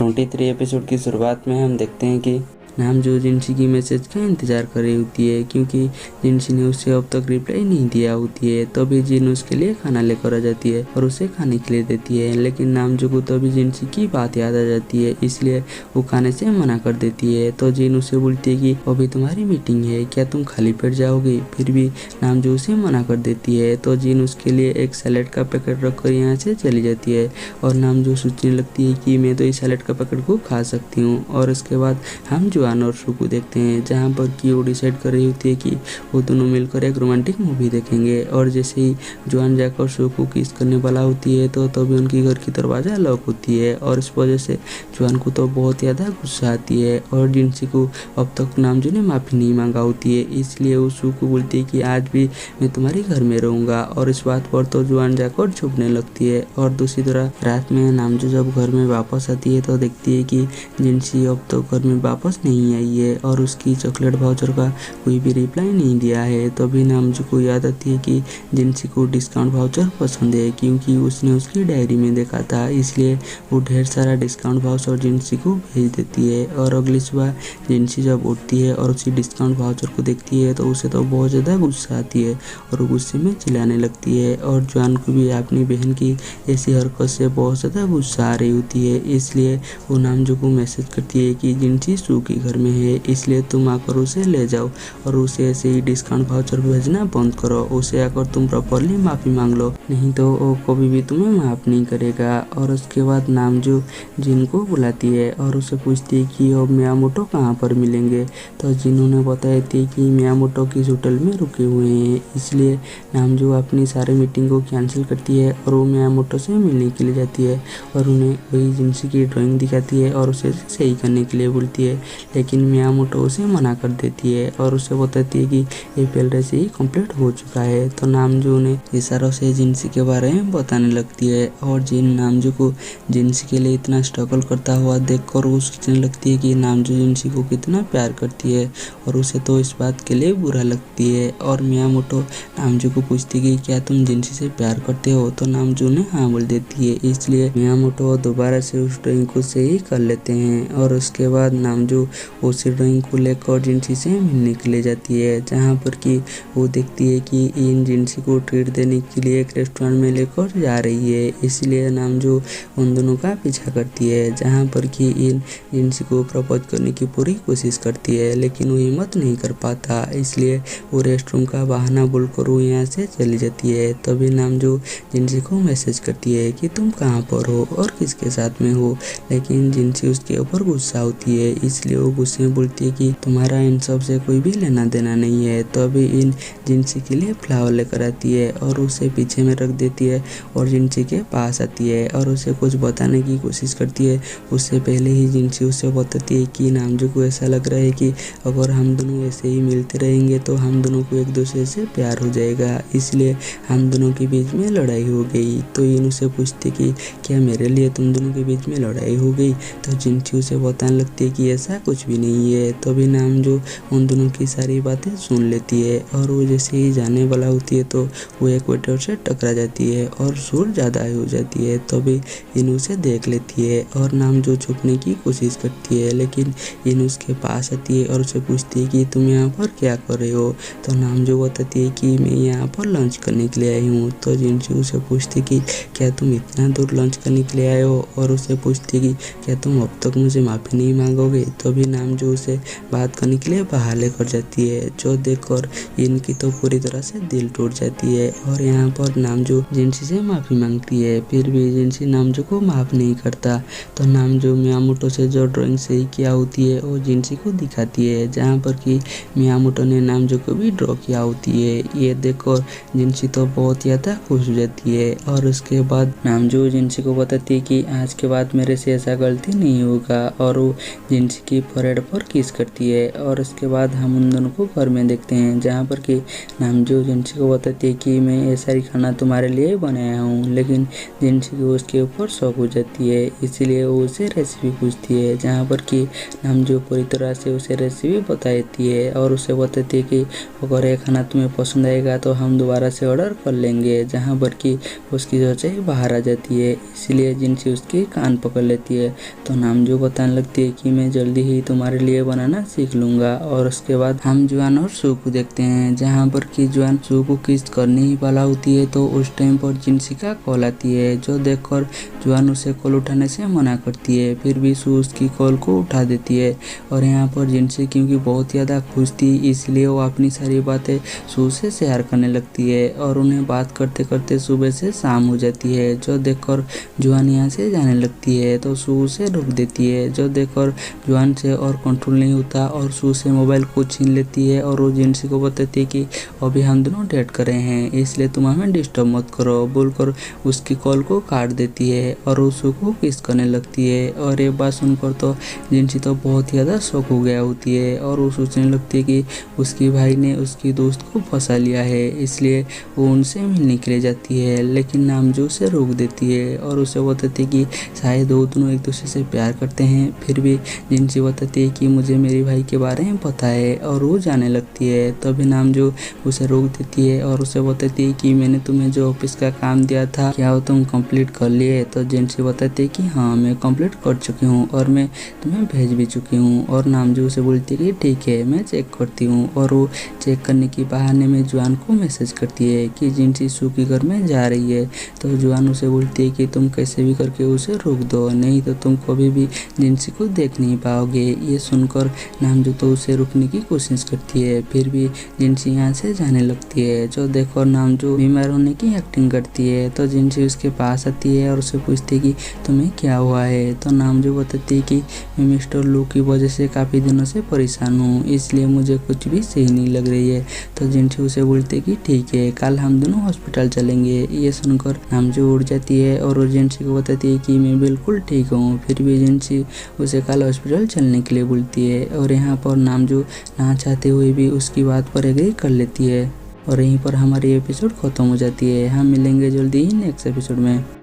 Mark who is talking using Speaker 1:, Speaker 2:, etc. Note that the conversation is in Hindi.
Speaker 1: 23 एपिसोड की शुरुआत में हम देखते हैं कि नामजो जिनसी की मैसेज का इंतज़ार कर रही होती है क्योंकि जिनसी ने उसे अब तक रिप्लाई नहीं दिया होती है। तभी जिन उसके लिए खाना लेकर आ जाती है और उसे खाने के लिए देती है, लेकिन नामजो को तभी जिनसी की बात याद आ जाती है, इसलिए वो खाने से मना कर देती है। तो जिन उसे बोलती है कि अभी तुम्हारी मीटिंग है, क्या तुम खाली पेट जाओगे? फिर भी नामजो उसे मना कर देती है। तो जिन उसके लिए एक सैलेड का पैकेट रखकर यहाँ से चली जाती है और नामजो सोचने लगती है कि मैं तो इस सैलेड का पैकेट को खा सकती हूँ। और उसके बाद हम जुआन और शू को देखते हैं जहाँ पर कि वो डिसाइड कर रही होती है कि वो दोनों मिलकर एक रोमांटिक मूवी देखेंगे। और जैसे ही जुआन जाकर शू को किस करने वाला होती है तो तभी उनकी घर की दरवाज़ा लॉक होती है और इस वजह से जुआन को तो बहुत ज़्यादा गुस्सा आती है। और जिनसी को अब तक नामजो ने माफ़ी नहीं मांगा होती है, इसलिए वो शू को बोलती है कि आज भी मैं तुम्हारे घर में रहूँगा। और इस बात पर तो जुआन जाकर छुपने लगती है। और दूसरी तरफ रात में नामजो जब घर में वापस आती है तो देखती है कि जिनसी अब तो घर में वापस नहीं आई है और उसकी चॉकलेट वाउचर का कोई भी रिप्लाई नहीं दिया है। तभी नामजो को याद आती है कि जिनसी को डिस्काउंट वाउचर पसंद है क्योंकि उसने उसकी डायरी में देखा था, इसलिए वो ढेर सारा डिस्काउंट वाउचर जिनसी को भेज देती है। और अगली सुबह जिनसी जब उठती है और उसी डिस्काउंट वाउचर को देखती है तो उसे तो बहुत ज़्यादा गुस्सा आती है और वो गुस्से में चिल्लाने लगती है। और जुआन को भी अपनी बहन की ऐसी हरकत से बहुत ज़्यादा गुस्सा आ रही होती है, इसलिए वो नामजो को मैसेज करती है कि जिनसी शू के घर में है, इसलिए तुम आकर उसे ले जाओ और उसे ऐसे ही डिस्काउंट वाउचर भेजना बंद करो। उसे आकर तुम प्रॉपरली माफ़ी मांग लो, नहीं तो वो कभी भी तुम्हें माफ़ नहीं करेगा। और उसके बाद नामजो जिन को बुलाती है और उसे पूछती है कि अब मियामोटो कहाँ पर मिलेंगे। तो जिन्होंने बताई थी कि मियामोटो किस होटल में रुके हुए हैं, इसलिए नामजो अपनी सारी मीटिंग को कैंसिल करती है और वो मियामोटो से मिलने के लिए जाती है और उन्हें वही जिनसी की ड्राइंग दिखाती है और उसे सही करने के लिए बोलती है, लेकिन मियामोटो उसे मना कर देती है और उसे बताती है कि ये पहले से ही कंप्लीट हो चुका है। तो नामजो ने इशारों से जिनसी के बारे में बताने लगती है और जिन नामजो को जिनसी के लिए इतना स्ट्रगल करता हुआ देखकर वो सोचने लगती है कि नामजो जिनसी को कितना प्यार करती है और उसे तो इस बात के लिए बुरा लगती है। और मियामोटो नामजो को पूछती है कि क्या तुम जिनसी से प्यार करते हो, तो नामजो ने हाँ बोल देती है, इसलिए मियामोटो दोबारा से उस ड्राइंग को सही कर लेते हैं। और उसके बाद नामजो उसी ड्राइंग को लेकर जिनसी से मिलने के लिए जाती है, जहाँ पर कि वो देखती है कि इन जिनसी को ट्रीट देने के लिए एक रेस्टोरेंट में लेकर जा रही है, इसलिए नामजो उन दोनों का पीछा करती है, जहाँ पर कि इन जिनसी को प्रपोज करने की पूरी कोशिश करती है, लेकिन वो हिम्मत नहीं कर पाता, इसलिए वो रेस्टरूम का बहाना बोलकर वो यहाँ से चली जाती है। तभी नामजो जिनसी को मैसेज करती है कि तुम कहाँ पर हो और किसके साथ में हो, लेकिन जिनसी उसके ऊपर गुस्सा होती है, इसलिए वो गुस्से में बोलती है कि तुम्हारा इन सब से कोई भी लेना देना नहीं है। तो अभी इन जिनसी के लिए फ्लावर लेकर आती है और उसे पीछे में रख देती है और जिनसी के पास आती है और उसे कुछ बताने की कोशिश करती है। उससे पहले ही जिनसी उसे बताती है कि नामजो को ऐसा लग रहा है कि अगर हम दोनों ऐसे ही मिलते रहेंगे तो हम दोनों को एक दूसरे से प्यार हो जाएगा, इसलिए हम दोनों के बीच में लड़ाई हो गई। तो इन उसे पूछती कि क्या मेरे लिए तुम दोनों के बीच में लड़ाई हो गई, तो जिनसी उसे बताने लगती है कि ऐसा कुछ भी नहीं है। तो भी नामजो उन दोनों की सारी बातें सुन लेती है और वो जैसे ही जाने वाला होती है तो वो एक वेटर से टकरा जाती है और शोर ज़्यादा हो जाती है। तो भी इन उसे देख लेती है और नामजो छुपने की कोशिश करती है, लेकिन इन उसके पास आती है और उसे पूछती है कि तुम यहाँ पर क्या कर रहे हो। तो नामजो बताती है कि मैं यहाँ पर लंच करने के लिए आई हूँ। तो जिनसी उसे पूछती कि क्या तुम इतना दूर लंच करने के लिए आए हो, और उसे पूछती कि क्या तुम अब तक मुझे माफ़ी नहीं मांगोगे। तो भी नामजो उसे बात करने के लिए बाहर लेकर जाती है, जो देखकर इनकी तो पूरी तरह से दिल टूट जाती है। और यहाँ पर नामजो जिनसी से माफ़ी मांगती है, फिर भी जिनसी नामजो को माफ़ नहीं करता। तो नामजो मियामोटो से जो ड्राइंग सही किया होती है वो जिनसी को दिखाती है, जहाँ पर कि मियामोटो ने नामजो को भी ड्रॉ किया होती है। ये देखकर जिनसी तो बहुत ज़्यादा खुश हो जाती है और उसके बाद नामजो जिनसी को बताती है कि आज के बाद मेरे से ऐसा गलती नहीं होगा और वो जिनसी की फोरहेड पर किस करती है। और उसके बाद हम उन दोनों को घर में देखते हैं, जहाँ पर कि नामजो जिनसी को बताती है कि मैं ये सारी खाना तुम्हारे लिए बनाया हूँ, लेकिन जिनसी को उसके ऊपर शौक हो जाती है, इसीलिए वो उसे रेसिपी पूछती है, जहाँ पर कि नामजो पूरी तरह से उसे रेसिपी बताती है और उसे बताती है कि अगर ये खाना तुम्हें पसंद आएगा तो हम दोबारा से ऑर्डर कर लेंगे, जहाँ पर कि उसकी सोच बाहर आ जाती है। इसलिए जिनसी उसकी कान पकड़ लेती है। तो नामजो बताने लगती है कि मैं जल्दी ही तुम्हारे लिए बनाना सीख लूँगा। और उसके बाद हम जुआन और सू को देखते हैं, जहाँ पर कि जुआन सू को किस करने ही वाला होती है, तो उस टाइम पर जिनसी का कॉल आती है, जो देखकर जुआन उसे कॉल उठाने से मना करती है। फिर भी सू उसकी कॉल को उठा देती है। और यहाँ पर जिनसी क्योंकि बहुत ज़्यादा खुश थी, इसलिए वो अपनी सारी बातें सू से शेयर करने लगती है और उन्हें बात करते करते सुबह से शाम हो जाती है, जो देखकर जुआन यहाँ से जाने लगती है। तो सू उसे रोक देती है, जो देखकर जुआन से और कंट्रोल नहीं होता और सू से मोबाइल को छीन लेती है और वो जिनसी को बताती है कि अभी हम दोनों डेट कर रहे हैं, इसलिए तुम हमें डिस्टर्ब मत करो बोलकर उसकी कॉल को काट देती है और वो सू को किस करने लगती है। और ये बात सुनकर तो जिनसी तो बहुत ज़्यादा शौक हो गया होती है और वो सोचने लगती है कि उसकी भाई ने उसकी दोस्त को फंसा लिया है, इसलिए वो उनसे मिलने के लिए जाती है, लेकिन नामजो उसे रोक देती है और उसे बताती है कि शायद वो दोनों एक दूसरे से प्यार करते हैं। फिर भी जिनसी बताती है कि मुझे मेरे भाई के बारे में पता है और वो जाने लगती है। तभी नामजो उसे रोक देती है और उसे बताती है कि मैंने तुम्हें जो ऑफिस का काम दिया था, क्या वो तुम कंप्लीट कर लिए। तो जिनसी बताती है कि हाँ मैं कंप्लीट कर चुकी हूँ और मैं तुम्हें भेज भी चुकी हूँ। और नामजो उसे बोलती है कि ठीक है मैं चेक करती हूँ। और वो चेक करने के बहाने में जुआन को मैसेज करती है कि जिनसी सू के घर में जा रही है। तो जुआन उसे बोलती है कि तुम कैसे भी करके उसे रोक दो, नहीं तो तुम कभी भी जिनसी को देख नहीं पाओगे। ये सुनकर नामजो तो उसे रुकने की कोशिश करती है, फिर भी जिनसी यहाँ से जाने लगती है, जो देखकर नामजो बीमार होने की एक्टिंग करती है। तो जिनसी उसके पास आती है और उसे पूछती है कि तुम्हें क्या हुआ है। तो नामजो बताती है कि मैं मिस्टर लू की वजह से काफ़ी दिनों से परेशान हूँ, इसलिए मुझे कुछ भी सही नहीं लग रही है। तो जिनसी उसे बोलती है कि ठीक है कल हम दोनों हॉस्पिटल चलेंगे। ये सुनकर नामजो उड़ जाती है और वो जिनसी को बताती है कि मैं बिल्कुल ठीक हूँ। फिर भी जिनसी उसे कल हॉस्पिटल चलने के लिए बोलती है और यहाँ पर नामजो ना चाहते हुए भी उसकी बात पर एग्री कर लेती है। और यहीं पर हमारी एपिसोड खत्म हो जाती है। हम मिलेंगे जल्दी ही नेक्स्ट एपिसोड में।